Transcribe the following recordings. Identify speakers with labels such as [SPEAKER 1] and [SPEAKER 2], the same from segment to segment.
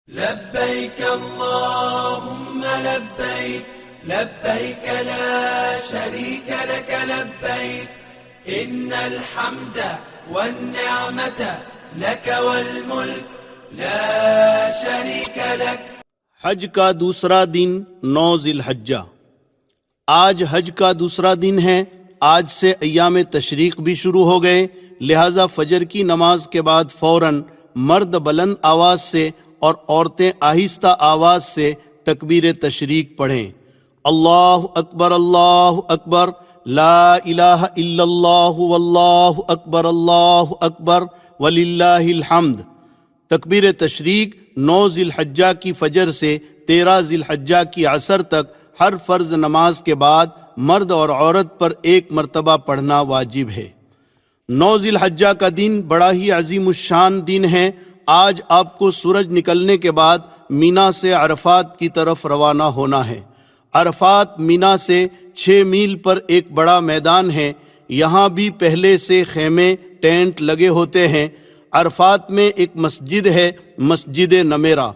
[SPEAKER 1] لبيك اللهم لبيك لبيك لا شريك لك لبيك إن الحمد والنعمة لك والملك لا شريك لك۔
[SPEAKER 2] حج کا دوسرا دن 9 ذی الحجہ۔ آج حج کا دوسرا دن ہے۔ آج سے ایام تشریق بھی شروع ہو گئے، لہٰذا فجر کی نماز کے بعد فوراً مرد بلند آواز سے اور عورتیں آہستہ آواز سے تکبیر تشریق پڑھیں۔ اللہ اکبر لا الہ الا اللہ واللہ اکبر وللہ الحمد۔ تکبیر تشریق 9 ذی الحجہ کی فجر سے 13 ذی الحجہ کی عصر تک ہر فرض نماز کے بعد مرد اور عورت پر ایک مرتبہ پڑھنا واجب ہے۔ 9 ذی الحجہ کا دن بڑا ہی عظیم الشان دن ہے۔ آج آپ کو سورج نکلنے کے بعد مینا سے عرفات کی طرف روانہ ہونا ہے۔ عرفات مینا سے 6 میل پر ایک بڑا میدان ہے۔ یہاں بھی پہلے سے خیمے ٹینٹ لگے ہوتے ہیں۔ عرفات میں ایک مسجد ہے، مسجد نمیرہ۔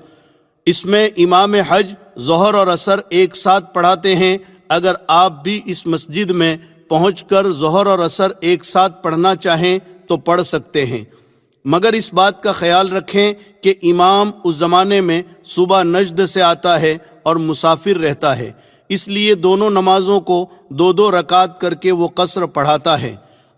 [SPEAKER 2] اس میں امام حج ظہر اور عصر ایک ساتھ پڑھاتے ہیں۔ اگر آپ بھی اس مسجد میں پہنچ کر ظہر اور عصر ایک ساتھ پڑھنا چاہیں تو پڑھ سکتے ہیں، مگر اس بات کا خیال رکھیں کہ امام اس زمانے میں صبح نجد سے آتا ہے اور مسافر رہتا ہے، اس لیے دونوں نمازوں کو 2 رکعت کر کے وہ قصر پڑھاتا ہے۔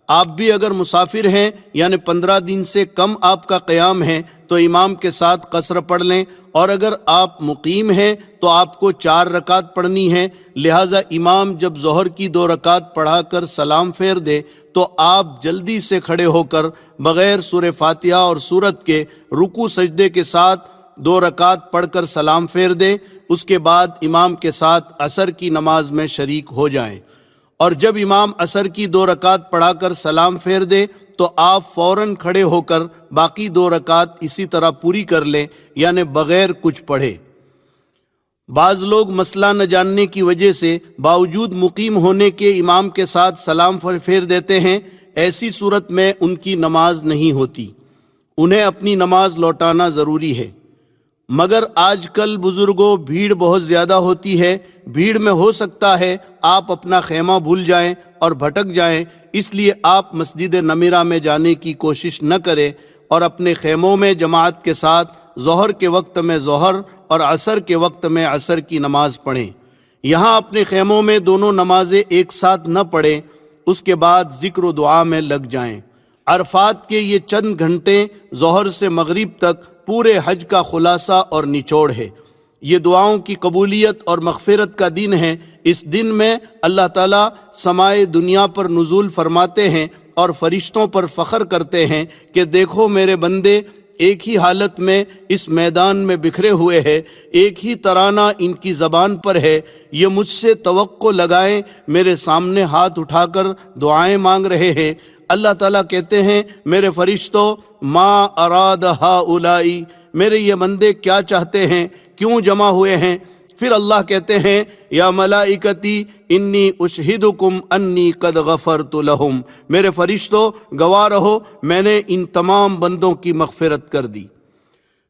[SPEAKER 2] آپ بھی اگر مسافر ہیں یعنی 15 دن سے کم آپ کا قیام ہے تو امام کے ساتھ قصر پڑھ لیں، اور اگر آپ مقیم ہیں تو آپ کو 4 رکعت پڑھنی ہے۔ لہٰذا امام جب ظہر کی 2 رکعت پڑھا کر سلام پھیر دے تو آپ جلدی سے کھڑے ہو کر بغیر سورہ فاتحہ اور سورت کے رکوع سجدے کے ساتھ 2 رکعت پڑھ کر سلام پھیر دیں۔ اس کے بعد امام کے ساتھ عصر کی نماز میں شریک ہو جائیں، اور جب امام عصر کی 2 رکعت پڑھا کر سلام پھیر دے تو آپ فوراً کھڑے ہو کر باقی 2 رکعت اسی طرح پوری کر لیں، یعنی بغیر کچھ پڑھے۔ بعض لوگ مسئلہ نہ جاننے کی وجہ سے باوجود مقیم ہونے کے امام کے ساتھ سلام پھیر دیتے ہیں۔ ایسی صورت میں ان کی نماز نہیں ہوتی، انہیں اپنی نماز لوٹانا ضروری ہے۔ مگر آج کل بزرگوں بھیڑ بہت زیادہ ہوتی ہے، بھیڑ میں ہو سکتا ہے آپ اپنا خیمہ بھول جائیں اور بھٹک جائیں، اس لیے آپ مسجد نمیرہ میں جانے کی کوشش نہ کریں اور اپنے خیموں میں جماعت کے ساتھ ظہر کے وقت میں ظہر اور عصر کے وقت میں عصر کی نماز پڑھیں۔ یہاں اپنے خیموں میں دونوں نمازیں ایک ساتھ نہ پڑھیں، اس کے بعد ذکر و دعا میں لگ جائیں۔ عرفات کے یہ چند گھنٹے ظہر سے مغرب تک پورے حج کا خلاصہ اور نچوڑ ہے۔ یہ دعاؤں کی قبولیت اور مغفرت کا دن ہے۔ اس دن میں اللہ تعالیٰ سمائے دنیا پر نزول فرماتے ہیں اور فرشتوں پر فخر کرتے ہیں کہ دیکھو میرے بندے ایک ہی حالت میں اس میدان میں بکھرے ہوئے ہیں، ایک ہی ترانہ ان کی زبان پر ہے، یہ مجھ سے توقع لگائیں، میرے سامنے ہاتھ اٹھا کر دعائیں مانگ رہے ہیں۔ اللہ تعالیٰ کہتے ہیں میرے فرشتوں ما اراد ہؤلاء، میرے یہ بندے کیا چاہتے ہیں، کیوں جمع ہوئے ہیں؟ پھر اللہ کہتے ہیں یا ملائکتی انی اشہدکم انی قد غفرت لہم، میرے فرشتوں گواہ رہو میں نے ان تمام بندوں کی مغفرت کر دی۔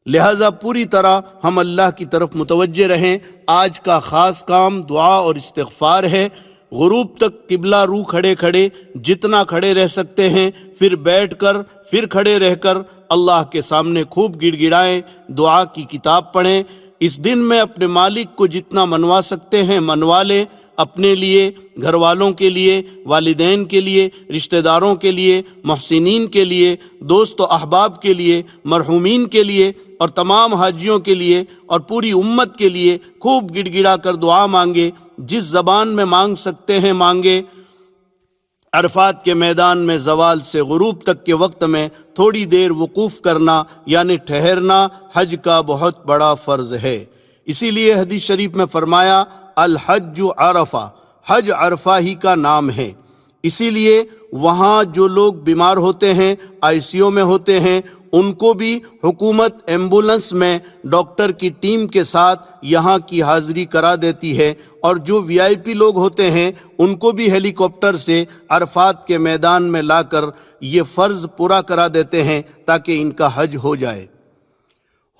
[SPEAKER 2] لہٰذا پوری طرح ہم اللہ کی طرف متوجہ رہیں۔ آج کا خاص کام دعا اور استغفار ہے۔ غروب تک قبلہ رو کھڑے کھڑے جتنا کھڑے رہ سکتے ہیں، پھر بیٹھ کر، پھر کھڑے رہ کر اللہ کے سامنے خوب گڑ گڑائیں، دعا کی کتاب پڑھیں۔ اس دن میں اپنے مالک کو جتنا منوا سکتے ہیں منوا لیں، اپنے لیے، گھر والوں کے لیے، والدین کے لیے، رشتہ داروں کے لیے، محسنین کے لیے، دوست و احباب کے لیے، مرحومین کے لیے اور تمام حاجیوں کے لیے اور پوری امت کے لیے خوب گڑ گڑا کر دعا مانگے۔ جس زبان میں مانگ سکتے ہیں مانگے۔ عرفات کے میدان میں زوال سے غروب تک کے وقت میں تھوڑی دیر وقوف کرنا یعنی ٹھہرنا حج کا بہت بڑا فرض ہے۔ اسی لیے حدیث شریف میں فرمایا الحج عرفہ، حج عرفہ ہی کا نام ہے۔ اسی لیے وہاں جو لوگ بیمار ہوتے ہیں، ICU میں ہوتے ہیں، ان کو بھی حکومت ایمبولنس میں ڈاکٹر کی ٹیم کے ساتھ یہاں کی حاضری کرا دیتی ہے، اور جو VIP لوگ ہوتے ہیں ان کو بھی ہیلی کاپٹر سے عرفات کے میدان میں لا کر یہ فرض پورا کرا دیتے ہیں تاکہ ان کا حج ہو جائے۔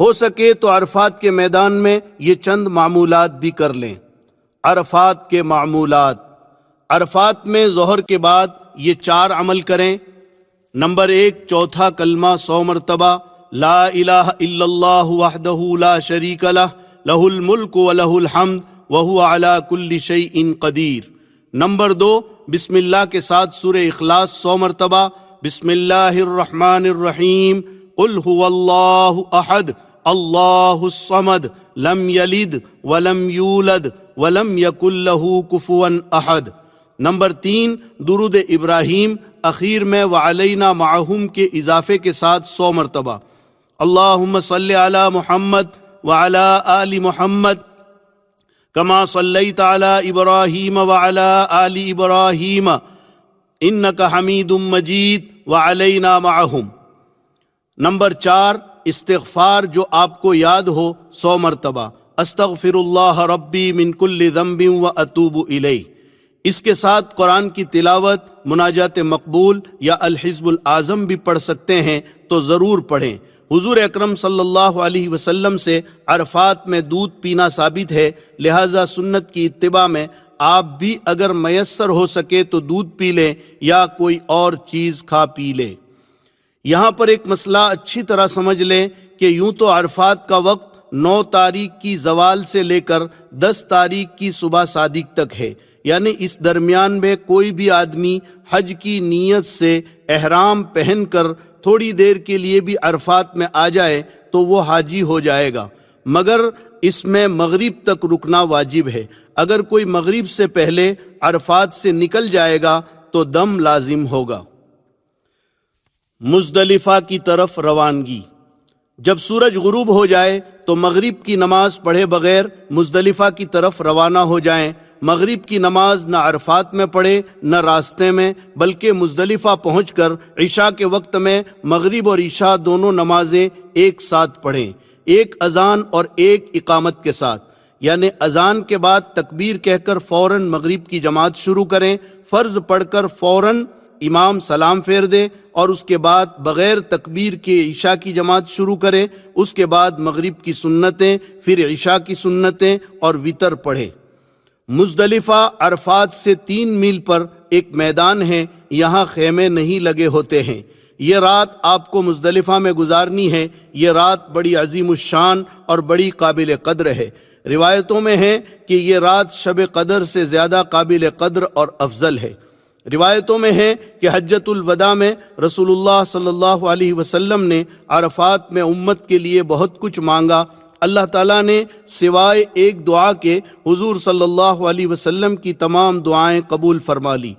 [SPEAKER 2] ہو سکے تو عرفات کے میدان میں یہ چند معمولات بھی کر لیں۔ عرفات کے معمولات: عرفات میں ظہر کے بعد یہ 4 عمل کریں۔ نمبر 1، چوتھا کلمہ 100 مرتبہ، لا الہ الا اللہ وحدہ لا شریک لہ، لہ الملک ولہ الحمد وہو علی کل شیء قدیر۔ نمبر 2، بسم اللہ کے ساتھ سورہ اخلاص 100 مرتبہ، بسم اللہ الرحمن الرحیم، قل هو اللہ احد اللہ الصمد لم یلد ولم یولد ولم یکن لہ کفوا احد۔ نمبر 3، درود ابراہیم اخیر میں وعلینا معہم کے اضافے کے ساتھ 100 مرتبہ، اللہم صلی علی محمد وعلی آل محمد کما صلیت علی ابراہیم وعلی آل ابراہیم انک حمید مجید وعلینا معہم۔ نمبر 4، استغفار جو آپ کو یاد ہو 100 مرتبہ، استغفر اللہ ربی من کل ذنب واتوب الیہ۔ اس کے ساتھ قرآن کی تلاوت، مناجات مقبول یا الحزب الاعظم بھی پڑھ سکتے ہیں تو ضرور پڑھیں۔ حضور اکرم صلی اللہ علیہ وسلم سے عرفات میں دودھ پینا ثابت ہے، لہٰذا سنت کی اتباع میں آپ بھی اگر میسر ہو سکے تو دودھ پی لیں یا کوئی اور چیز کھا پی لیں۔ یہاں پر ایک مسئلہ اچھی طرح سمجھ لیں کہ یوں تو عرفات کا وقت 9 تاریخ کی زوال سے لے کر 10 تاریخ کی صبح صادق تک ہے، یعنی اس درمیان میں کوئی بھی آدمی حج کی نیت سے احرام پہن کر تھوڑی دیر کے لیے بھی عرفات میں آ جائے تو وہ حاجی ہو جائے گا، مگر اس میں مغرب تک رکنا واجب ہے۔ اگر کوئی مغرب سے پہلے عرفات سے نکل جائے گا تو دم لازم ہوگا۔ مزدلفہ کی طرف روانگی: جب سورج غروب ہو جائے تو مغرب کی نماز پڑھے بغیر مزدلفہ کی طرف روانہ ہو جائیں۔ مغرب کی نماز نہ عرفات میں پڑھے نہ راستے میں، بلکہ مزدلفہ پہنچ کر عشاء کے وقت میں مغرب اور عشاء دونوں نمازیں ایک ساتھ پڑھیں، ایک اذان اور ایک اقامت کے ساتھ، یعنی اذان کے بعد تکبیر کہہ کر فوراً مغرب کی جماعت شروع کریں، فرض پڑھ کر فوراً امام سلام پھیر دے اور اس کے بعد بغیر تکبیر کے عشاء کی جماعت شروع کرے، اس کے بعد مغرب کی سنتیں، پھر عشاء کی سنتیں اور وتر پڑھے۔ مزدلفہ عرفات سے 3 میل پر ایک میدان ہے، یہاں خیمے نہیں لگے ہوتے ہیں۔ یہ رات آپ کو مزدلفہ میں گزارنی ہے۔ یہ رات بڑی عظیم الشان اور بڑی قابل قدر ہے۔ روایتوں میں ہے کہ یہ رات شب قدر سے زیادہ قابل قدر اور افضل ہے۔ روایتوں میں ہے کہ حجۃ الوداع میں رسول اللہ صلی اللہ علیہ وسلم نے عرفات میں امت کے لیے بہت کچھ مانگا، اللہ تعالیٰ نے سوائے ایک دعا کے حضور صلی اللہ علیہ وسلم کی تمام دعائیں قبول فرما لی،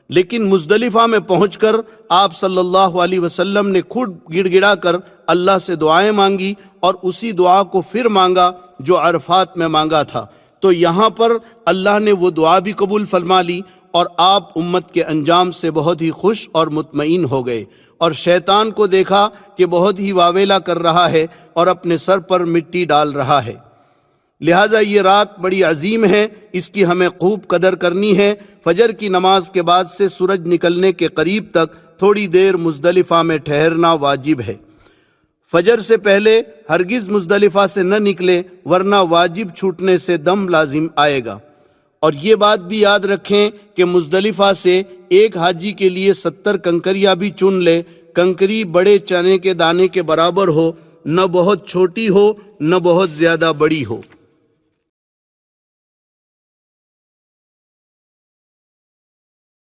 [SPEAKER 2] لیکن مزدلفہ میں پہنچ کر آپ صلی اللہ علیہ وسلم نے خود گڑ گڑا کر اللہ سے دعائیں مانگی اور اسی دعا کو پھر مانگا جو عرفات میں مانگا تھا، تو یہاں پر اللہ نے وہ دعا بھی قبول فرما لی اور آپ امت کے انجام سے بہت ہی خوش اور مطمئن ہو گئے، اور شیطان کو دیکھا کہ بہت ہی واویلا کر رہا ہے اور اپنے سر پر مٹی ڈال رہا ہے۔ لہٰذا یہ رات بڑی عظیم ہے، اس کی ہمیں خوب قدر کرنی ہے۔ فجر کی نماز کے بعد سے سورج نکلنے کے قریب تک تھوڑی دیر مزدلفہ میں ٹھہرنا واجب ہے۔ فجر سے پہلے ہرگز مزدلفہ سے نہ نکلے، ورنہ واجب چھوٹنے سے دم لازم آئے گا۔ اور یہ بات بھی یاد رکھیں کہ مزدلفہ سے ایک حاجی کے لیے 70 کنکریاں بھی چن لے۔ کنکری بڑے چنے کے دانے کے برابر ہو، نہ بہت چھوٹی ہو نہ بہت زیادہ بڑی ہو۔